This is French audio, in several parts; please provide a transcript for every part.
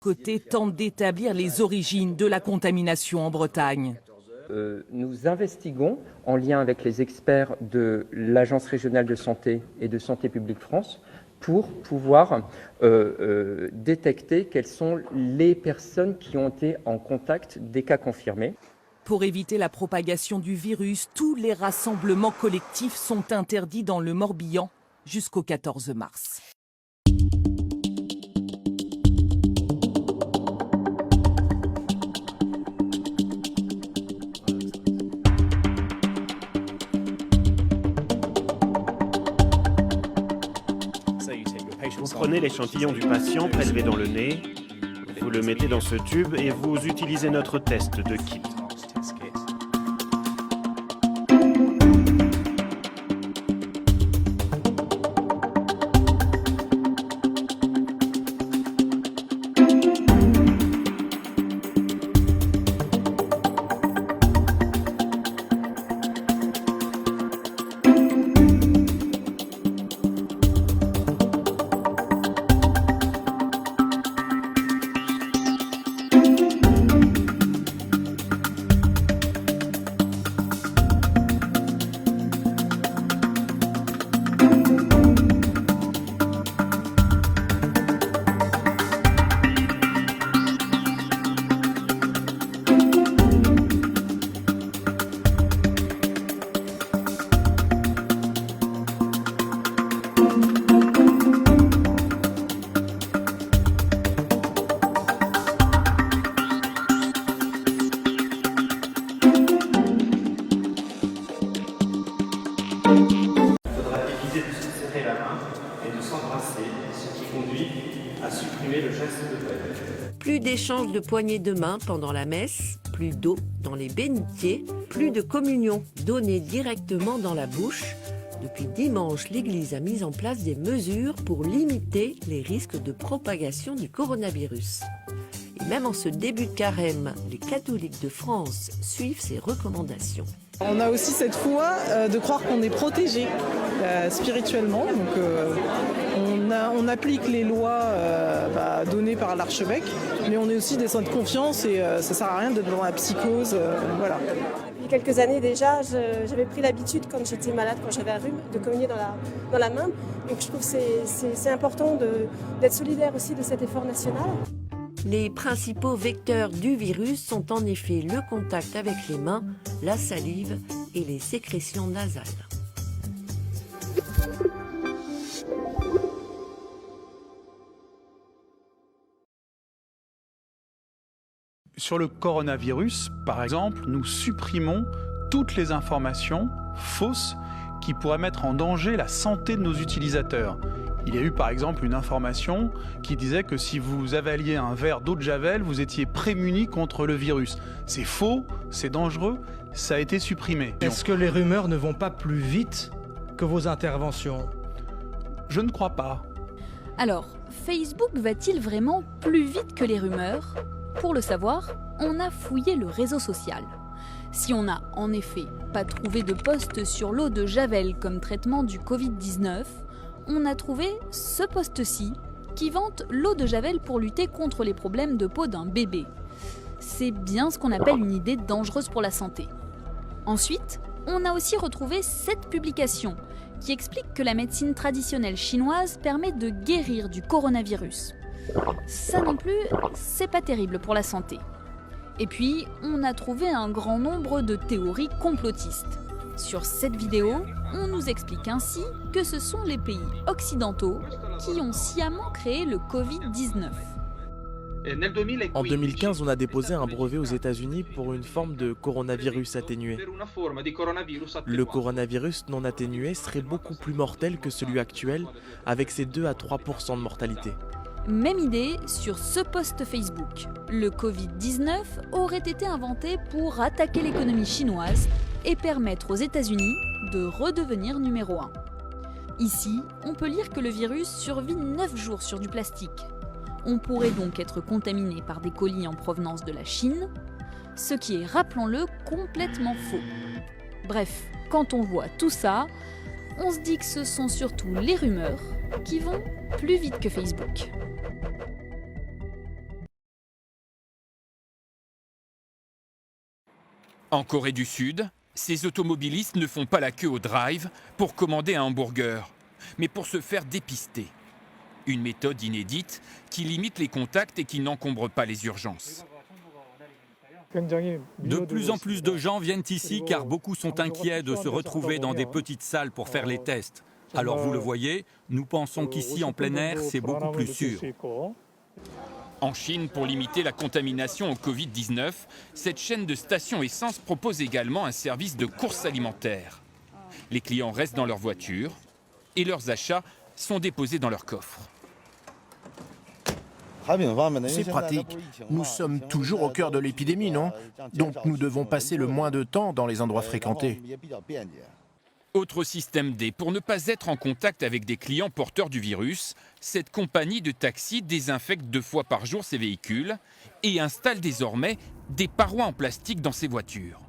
côté, tentent d'établir les origines de la contamination en Bretagne. Nous investiguons, en lien avec les experts de l'Agence régionale de santé et de Santé publique France, pour pouvoir détecter quelles sont les personnes qui ont été en contact des cas confirmés. Pour éviter la propagation du virus, tous les rassemblements collectifs sont interdits dans le Morbihan jusqu'au 14 mars. Vous prenez l'échantillon du patient prélevé dans le nez, vous le mettez dans ce tube et vous utilisez notre test de kit. À supprimer le geste de paix. Plus d'échanges de poignées de main pendant la messe, plus d'eau dans les bénitiers, plus de communion donnée directement dans la bouche. Depuis dimanche, l'Église a mis en place des mesures pour limiter les risques de propagation du coronavirus. Et même en ce début de carême, les catholiques de France suivent ces recommandations. On a aussi cette foi de croire qu'on est protégé spirituellement. Donc, on applique les lois données par l'archevêque, mais on est aussi des saints de confiance et ça ne sert à rien d'être dans la psychose. Voilà. Depuis quelques années déjà, j'avais pris l'habitude, quand j'étais malade, quand j'avais un rhume, de communier dans la main. Donc je trouve que c'est important d'être solidaire aussi de cet effort national. Les principaux vecteurs du virus sont en effet le contact avec les mains, la salive et les sécrétions nasales. Sur le coronavirus, par exemple, nous supprimons toutes les informations fausses qui pourraient mettre en danger la santé de nos utilisateurs. Il y a eu par exemple une information qui disait que si vous avaliez un verre d'eau de Javel, vous étiez prémuni contre le virus. C'est faux, c'est dangereux, ça a été supprimé. Est-ce que les rumeurs ne vont pas plus vite que vos interventions? Je ne crois pas. Alors, Facebook va-t-il vraiment plus vite que les rumeurs? Pour le savoir, on a fouillé le réseau social. Si on n'a en effet pas trouvé de post sur l'eau de Javel comme traitement du Covid-19, on a trouvé ce post-ci qui vante l'eau de Javel pour lutter contre les problèmes de peau d'un bébé. C'est bien ce qu'on appelle une idée dangereuse pour la santé. Ensuite, on a aussi retrouvé cette publication qui explique que la médecine traditionnelle chinoise permet de guérir du coronavirus. Ça non plus, c'est pas terrible pour la santé. Et puis, on a trouvé un grand nombre de théories complotistes. Sur cette vidéo, on nous explique ainsi que ce sont les pays occidentaux qui ont sciemment créé le Covid-19. En 2015, on a déposé un brevet aux États-Unis pour une forme de coronavirus atténué. Le coronavirus non atténué serait beaucoup plus mortel que celui actuel, avec ses 2 à 3% de mortalité. Même idée sur ce post Facebook. Le Covid-19 aurait été inventé pour attaquer l'économie chinoise et permettre aux États-Unis de redevenir numéro 1. Ici, on peut lire que le virus survit 9 jours sur du plastique. On pourrait donc être contaminé par des colis en provenance de la Chine, ce qui est, rappelons-le, complètement faux. Bref, quand on voit tout ça, on se dit que ce sont surtout les rumeurs qui vont plus vite que Facebook. En Corée du Sud, ces automobilistes ne font pas la queue au drive pour commander un hamburger, mais pour se faire dépister. Une méthode inédite qui limite les contacts et qui n'encombre pas les urgences. De plus en plus de gens viennent ici car beaucoup sont inquiets de se retrouver dans des petites salles pour faire les tests. Alors vous le voyez, nous pensons qu'ici en plein air, c'est beaucoup plus sûr. En Chine, pour limiter la contamination au Covid-19, cette chaîne de stations essence propose également un service de course alimentaire. Les clients restent dans leur voiture et leurs achats sont déposés dans leur coffre. C'est pratique. Nous sommes toujours au cœur de l'épidémie, non? Donc nous devons passer le moins de temps dans les endroits fréquentés. Autre système D, pour ne pas être en contact avec des clients porteurs du virus, cette compagnie de taxi désinfecte 2 fois par jour ses véhicules et installe désormais des parois en plastique dans ses voitures.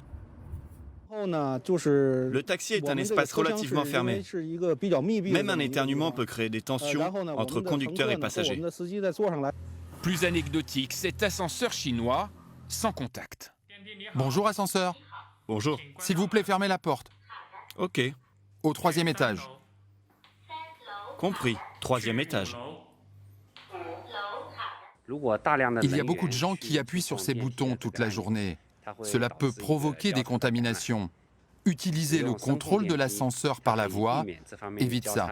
Le taxi est un espace relativement fermé. Même un éternuement peut créer des tensions entre conducteurs et passagers. Plus anecdotique, cet ascenseur chinois sans contact. Bonjour ascenseur. Bonjour. S'il vous plaît, fermez la porte. Ok. Au 3e étage. Compris. 3e étage. Il y a beaucoup de gens qui appuient sur ces boutons toute la journée. Cela peut provoquer des contaminations. Utilisez le contrôle de l'ascenseur par la voix. Évite ça.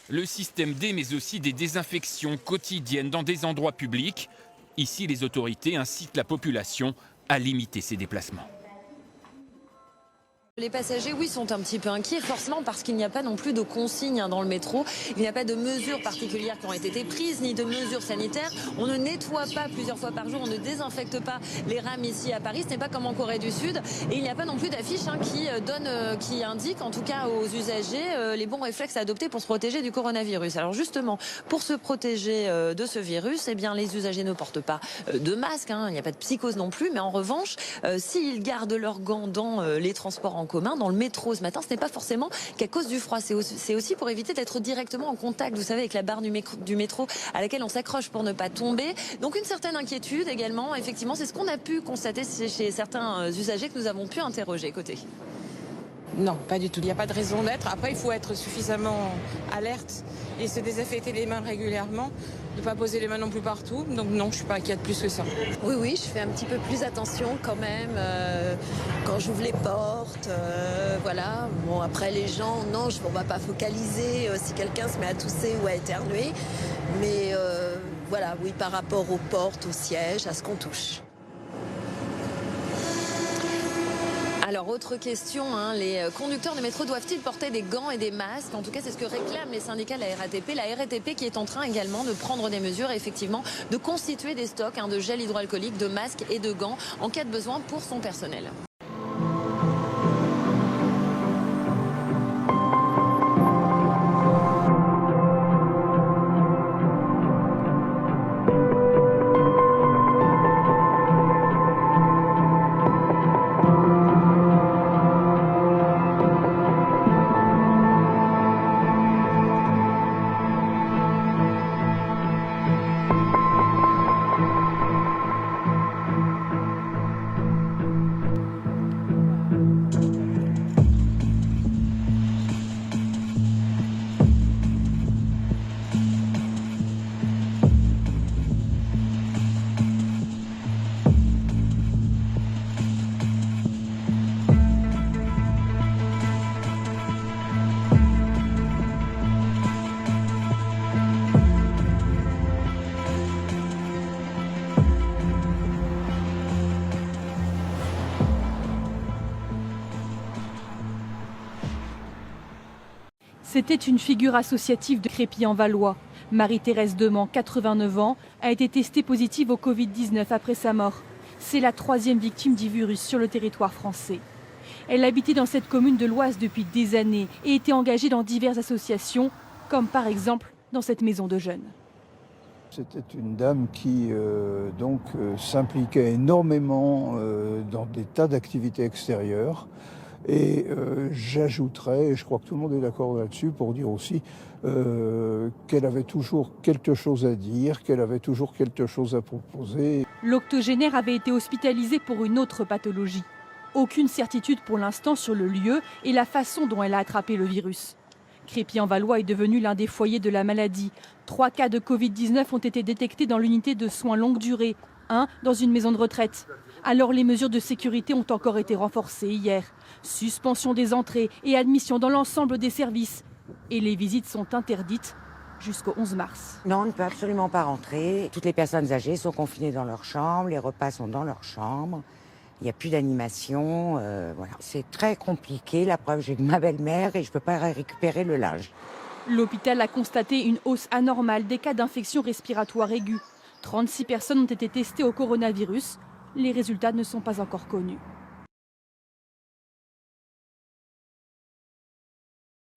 Le système D, mais aussi des désinfections quotidiennes dans des endroits publics. Ici, les autorités incitent la population à limiter ses déplacements. Les passagers, oui, sont un petit peu inquiets, forcément parce qu'il n'y a pas non plus de consignes dans le métro. Il n'y a pas de mesures particulières qui ont été prises, ni de mesures sanitaires. On ne nettoie pas plusieurs fois par jour, on ne désinfecte pas les rames ici à Paris. Ce n'est pas comme en Corée du Sud. Et il n'y a pas non plus d'affiche qui indique, en tout cas aux usagers, les bons réflexes à adopter pour se protéger du coronavirus. Alors justement, pour se protéger de ce virus, eh bien, les usagers ne portent pas de masque. Il n'y a pas de psychose non plus. Mais en revanche, s'ils gardent leurs gants dans les transports en commun, dans le métro ce matin, ce n'est pas forcément qu'à cause du froid, c'est aussi pour éviter d'être directement en contact, vous savez, avec la barre du métro à laquelle on s'accroche pour ne pas tomber. Donc une certaine inquiétude également, effectivement, c'est ce qu'on a pu constater chez certains usagers que nous avons pu interroger. Côté. Non, pas du tout. Il n'y a pas de raison d'être. Après, il faut être suffisamment alerte et se désinfecter les mains régulièrement. Ne pas poser les mains non plus partout. Donc non, je ne suis pas inquiète plus que ça. Oui, je fais un petit peu plus attention quand même quand j'ouvre les portes. Voilà. Bon, après les gens, non, on ne va pas focaliser si quelqu'un se met à tousser ou à éternuer. Mais voilà, oui, par rapport aux portes, aux sièges, à ce qu'on touche. Alors, autre question, les conducteurs de métro doivent-ils porter des gants et des masques? En tout cas, c'est ce que réclament les syndicats de la RATP. La RATP qui est en train également de prendre des mesures, effectivement, de constituer des stocks de gel hydroalcoolique, de masques et de gants en cas de besoin pour son personnel. C'était une figure associative de Crépy-en-Valois. Marie-Thérèse Demand, 89 ans, a été testée positive au Covid-19 après sa mort. C'est la 3e victime du virus sur le territoire français. Elle habitait dans cette commune de l'Oise depuis des années et était engagée dans diverses associations, comme par exemple dans cette maison de jeunes. C'était une dame qui s'impliquait énormément dans des tas d'activités extérieures. Et j'ajouterais, et je crois que tout le monde est d'accord là-dessus, pour dire aussi qu'elle avait toujours quelque chose à dire, qu'elle avait toujours quelque chose à proposer. L'octogénaire avait été hospitalisée pour une autre pathologie. Aucune certitude pour l'instant sur le lieu et la façon dont elle a attrapé le virus. Crépy-en-Valois est devenu l'un des foyers de la maladie. 3 cas de Covid-19 ont été détectés dans l'unité de soins longue durée, un dans une maison de retraite. Alors les mesures de sécurité ont encore été renforcées hier. Suspension des entrées et admission dans l'ensemble des services. Et les visites sont interdites jusqu'au 11 mars. Non, on ne peut absolument pas rentrer. Toutes les personnes âgées sont confinées dans leur chambre, les repas sont dans leur chambre. Il n'y a plus d'animation, voilà. C'est très compliqué. La preuve, j'ai ma belle-mère et je ne peux pas récupérer le linge. L'hôpital a constaté une hausse anormale des cas d'infection respiratoire aiguë. 36 personnes ont été testées au coronavirus. Les résultats ne sont pas encore connus.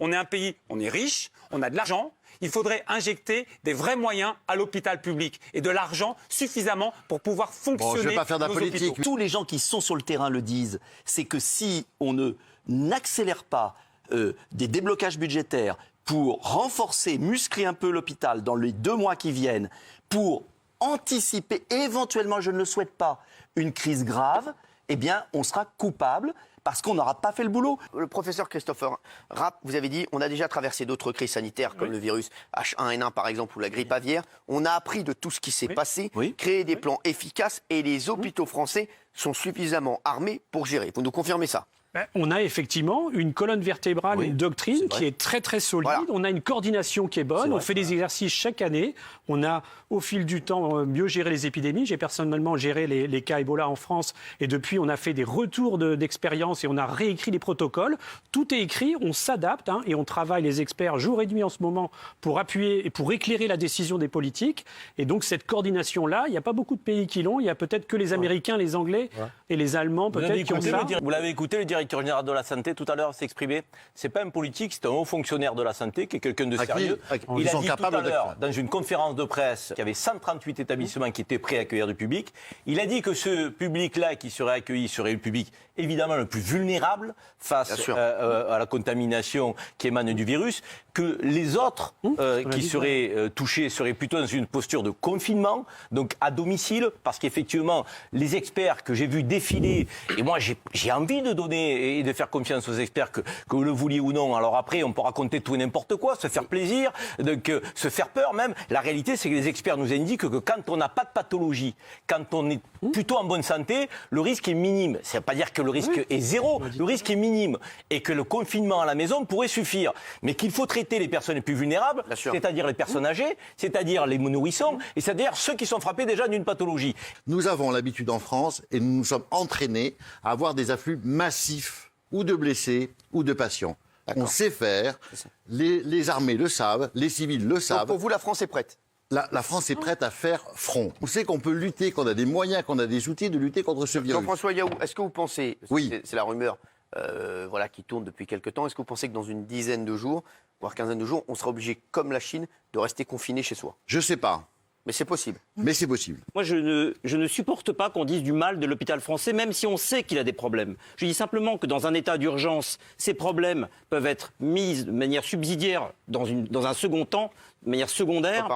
On est un pays, on est riche, on a de l'argent. Il faudrait injecter des vrais moyens à l'hôpital public et de l'argent suffisamment pour pouvoir fonctionner. Bon, je vais pas faire de la politique. Hôpitaux. Tous les gens qui sont sur le terrain le disent. C'est que si on n'accélère pas des déblocages budgétaires pour renforcer, muscler un peu l'hôpital dans les 2 mois qui viennent, pour anticiper éventuellement, je ne le souhaite pas, une crise grave, eh bien, on sera coupable. Parce qu'on n'aura pas fait le boulot. Le professeur Christopher Rapp, vous avez dit, on a déjà traversé d'autres crises sanitaires comme le virus H1N1 par exemple ou la grippe aviaire. On a appris de tout ce qui s'est passé, créé des plans efficaces et les hôpitaux français sont suffisamment armés pour gérer. Vous nous confirmez ça ? On a effectivement une colonne vertébrale, une doctrine qui est très très solide. Voilà. On a une coordination qui est bonne. On fait des exercices chaque année. On a, au fil du temps, mieux géré les épidémies. J'ai personnellement géré les cas Ebola en France. Et depuis, on a fait des retours d'expérience et on a réécrit les protocoles. Tout est écrit, on s'adapte et on travaille les experts jour et nuit en ce moment pour appuyer et pour éclairer la décision des politiques. Et donc cette coordination-là, il n'y a pas beaucoup de pays qui l'ont. Il n'y a peut-être que les Américains, les Anglais et les Allemands peut-être qui ont ça. Vous l'avez écouté, le directeur général de la santé tout à l'heure s'exprimer. C'est pas un politique, c'est un haut fonctionnaire de la santé qui est quelqu'un de sérieux. Il a dit tout à l'heure dans une conférence de presse qu'il y avait 138 établissements qui étaient prêts à accueillir du public. Il a dit que ce public-là qui serait accueilli serait le public évidemment le plus vulnérable face à la contamination qui émane du virus, que les autres qui seraient touchés seraient plutôt dans une posture de confinement, donc à domicile, parce qu'effectivement, les experts que j'ai vus défiler, et moi j'ai envie de donner et de faire confiance aux experts, que vous le vouliez ou non. Alors après, on peut raconter tout et n'importe quoi, se faire plaisir, donc, se faire peur même. La réalité, c'est que les experts nous indiquent que quand on n'a pas de pathologie, quand on est plutôt en bonne santé, le risque est minime. Ça ne veut pas dire que le risque est zéro, le risque est minime. Et que le confinement à la maison pourrait suffire. Mais qu'il faut traiter les personnes les plus vulnérables, c'est-à-dire les personnes âgées, c'est-à-dire les nourrissons, et c'est-à-dire ceux qui sont frappés déjà d'une pathologie. Nous avons l'habitude en France, et nous nous sommes entraînés à avoir des afflux massifs, ou de blessés, ou de patients. On sait faire, les armées le savent, les civils le savent. Donc pour vous, la France est prête ? La France est prête à faire front. On sait qu'on peut lutter, qu'on a des moyens, qu'on a des outils de lutter contre ce virus. Jean-François Yaou, est-ce que vous pensez, c'est la rumeur qui tourne depuis quelque temps, est-ce que vous pensez que dans une dizaine de jours, voire quinzaine de jours, on sera obligé, comme la Chine, de rester confiné chez soi ? Je ne sais pas. Mais c'est possible. Mais c'est possible. Moi, je ne supporte pas qu'on dise du mal de l'hôpital français, même si on sait qu'il a des problèmes. Je dis simplement que dans un état d'urgence, ces problèmes peuvent être mis de manière subsidiaire dans un second temps, de manière secondaire,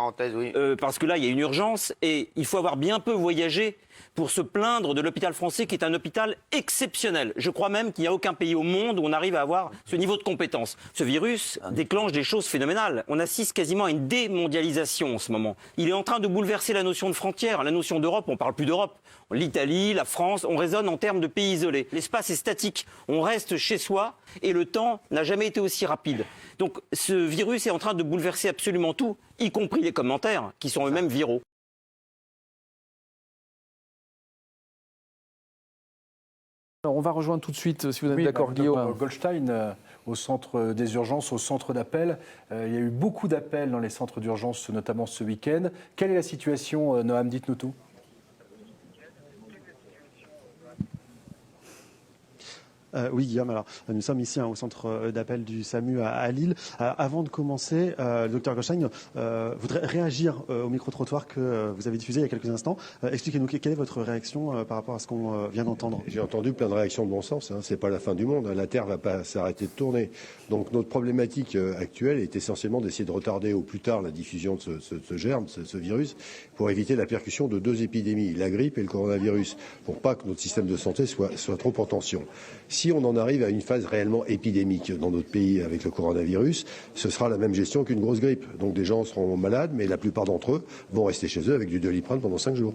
parce que là, il y a une urgence et il faut avoir bien peu voyagé pour se plaindre de l'hôpital français qui est un hôpital exceptionnel. Je crois même qu'il n'y a aucun pays au monde où on arrive à avoir ce niveau de compétence. Ce virus déclenche des choses phénoménales. On assiste quasiment à une démondialisation en ce moment. Il est en train de bouleverser la notion de frontière, la notion d'Europe. On ne parle plus d'Europe. L'Italie, la France, on raisonne en termes de pays isolés. L'espace est statique. On reste chez soi et le temps n'a jamais été aussi rapide. Donc ce virus est en train de bouleverser absolument tout, y compris les commentaires qui sont eux-mêmes viraux. Alors on va rejoindre tout de suite, si vous êtes d'accord, Guillaume Goldstein, au centre des urgences, au centre d'appel. Il y a eu beaucoup d'appels dans les centres d'urgence, notamment ce week-end. Quelle est la situation, Noam? Dites-nous tout. Oui, Guillaume, alors nous sommes ici au centre d'appel du SAMU à Lille. Avant de commencer, le docteur Goldstein voudrait réagir au micro-trottoir que vous avez diffusé il y a quelques instants. Expliquez-nous, quelle est votre réaction par rapport à ce qu'on vient d'entendre? J'ai entendu plein de réactions de bon sens. C'est pas la fin du monde. La Terre va pas s'arrêter de tourner. Donc notre problématique actuelle est essentiellement d'essayer de retarder au plus tard la diffusion de ce germe, ce virus, pour éviter la percussion de 2 épidémies, la grippe et le coronavirus, pour pas que notre système de santé soit trop en tension. Si on en arrive à une phase réellement épidémique dans notre pays avec le coronavirus, ce sera la même gestion qu'une grosse grippe. Donc des gens seront malades, mais la plupart d'entre eux vont rester chez eux avec du Doliprane pendant 5 jours.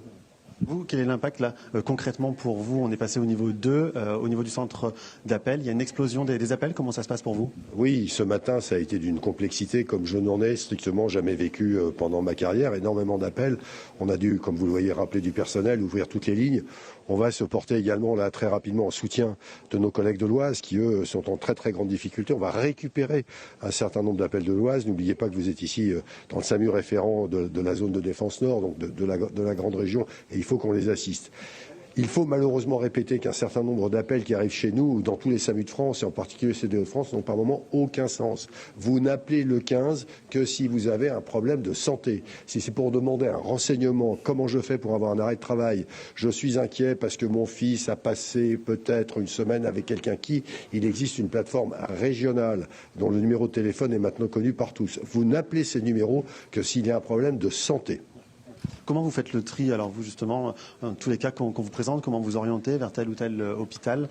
Vous, quel est l'impact là concrètement pour vous? On est passé au niveau 2, au niveau du centre d'appel. Il y a une explosion des appels. Comment ça se passe pour vous? Oui, ce matin, ça a été d'une complexité comme je n'en ai strictement jamais vécu pendant ma carrière. Énormément d'appels. On a dû, comme vous le voyez, rappeler du personnel, ouvrir toutes les lignes. On va se porter également là très rapidement en soutien de nos collègues de l'Oise qui, eux, sont en très très grande difficulté. On va récupérer un certain nombre d'appels de l'Oise. N'oubliez pas que vous êtes ici dans le SAMU référent de la zone de défense nord, donc de la grande région, et il faut qu'on les assiste. Il faut malheureusement répéter qu'un certain nombre d'appels qui arrivent chez nous, ou dans tous les SAMU de France, et en particulier ceux de Hauts-de-France, n'ont par moment aucun sens. Vous n'appelez le 15 que si vous avez un problème de santé. Si c'est pour demander un renseignement, comment je fais pour avoir un arrêt de travail, je suis inquiet parce que mon fils a passé peut-être une semaine avec quelqu'un qui, il existe une plateforme régionale dont le numéro de téléphone est maintenant connu par tous. Vous n'appelez ces numéros que s'il y a un problème de santé. Comment vous faites le tri, alors vous justement, dans tous les cas qu'on vous présente, comment vous orientez vers tel ou tel hôpital?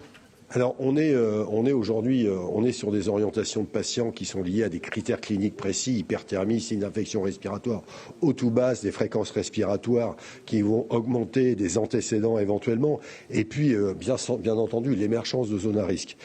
Alors on est aujourd'hui sur des orientations de patients qui sont liées à des critères cliniques précis, hyperthermie, signe d'infection respiratoire haute ou basse, des fréquences respiratoires qui vont augmenter, des antécédents éventuellement, et puis bien entendu l'émergence de zones à risque.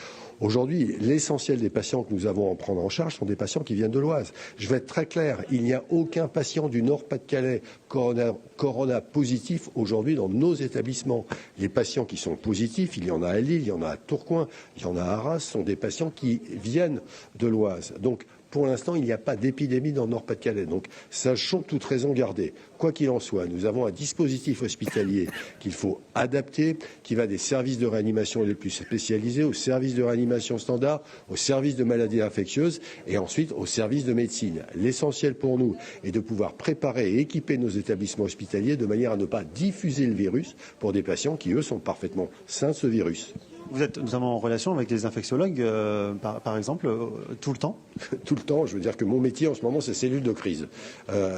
Aujourd'hui, l'essentiel des patients que nous avons à prendre en charge sont des patients qui viennent de l'Oise. Je vais être très clair, il n'y a aucun patient du Nord-Pas-de-Calais corona positif aujourd'hui dans nos établissements. Les patients qui sont positifs, il y en a à Lille, il y en a à Tourcoing, il y en a à Arras, sont des patients qui viennent de l'Oise. Donc, pour l'instant, il n'y a pas d'épidémie dans le Nord-Pas-de-Calais. Donc, sachons toute raison garder. Quoi qu'il en soit, nous avons un dispositif hospitalier qu'il faut adapter, qui va des services de réanimation les plus spécialisés, aux services de réanimation standard, aux services de maladies infectieuses et ensuite aux services de médecine. L'essentiel pour nous est de pouvoir préparer et équiper nos établissements hospitaliers de manière à ne pas diffuser le virus pour des patients qui, eux, sont parfaitement sains de ce virus. Vous êtes notamment en relation avec des infectiologues, par exemple, tout le temps? Tout le temps. Je veux dire que mon métier en ce moment, c'est cellule de crise.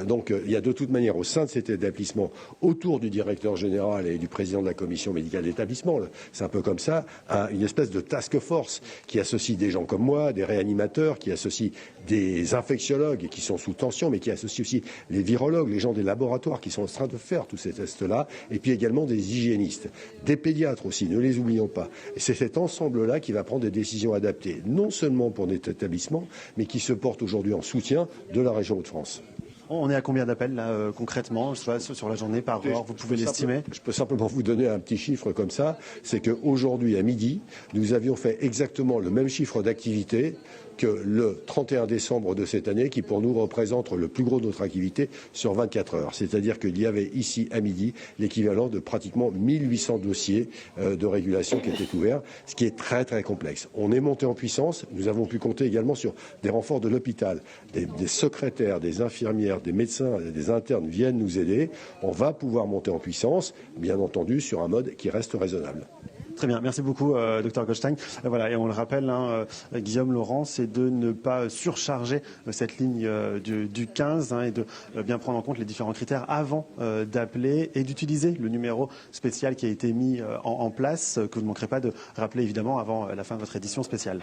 Donc il y a de toute manière au sein de cet établissement, autour du directeur général et du président de la commission médicale d'établissement, c'est un peu comme ça, une espèce de task force qui associe des gens comme moi, des réanimateurs, qui associe des infectiologues qui sont sous tension, mais qui associe aussi les virologues, les gens des laboratoires qui sont en train de faire tous ces tests-là, et puis également des hygiénistes, des pédiatres aussi, ne les oublions pas. Et c'est cet ensemble-là qui va prendre des décisions adaptées, non seulement pour notre établissement, mais qui se porte aujourd'hui en soutien de la région Hauts-de-France. On est à combien d'appels là concrètement, sur la journée, par heure, vous pouvez l'estimer? Je peux simplement vous donner un petit chiffre comme ça, c'est qu'aujourd'hui à midi, nous avions fait exactement le même chiffre d'activité que le 31 décembre de cette année, qui pour nous représente le plus gros de notre activité sur 24 heures. C'est-à-dire qu'il y avait ici à midi l'équivalent de pratiquement 1800 dossiers de régulation qui étaient ouverts, ce qui est très très complexe. On est monté en puissance, nous avons pu compter également sur des renforts de l'hôpital, des secrétaires, des infirmières, des médecins, des internes viennent nous aider. On va pouvoir monter en puissance, bien entendu sur un mode qui reste raisonnable. Très bien, merci beaucoup Dr Goldstein. Voilà, et on le rappelle, Guillaume Laurent, c'est de ne pas surcharger cette ligne du 15 et de bien prendre en compte les différents critères avant d'appeler et d'utiliser le numéro spécial qui a été mis en place, que vous ne manquerez pas de rappeler évidemment avant la fin de votre édition spéciale.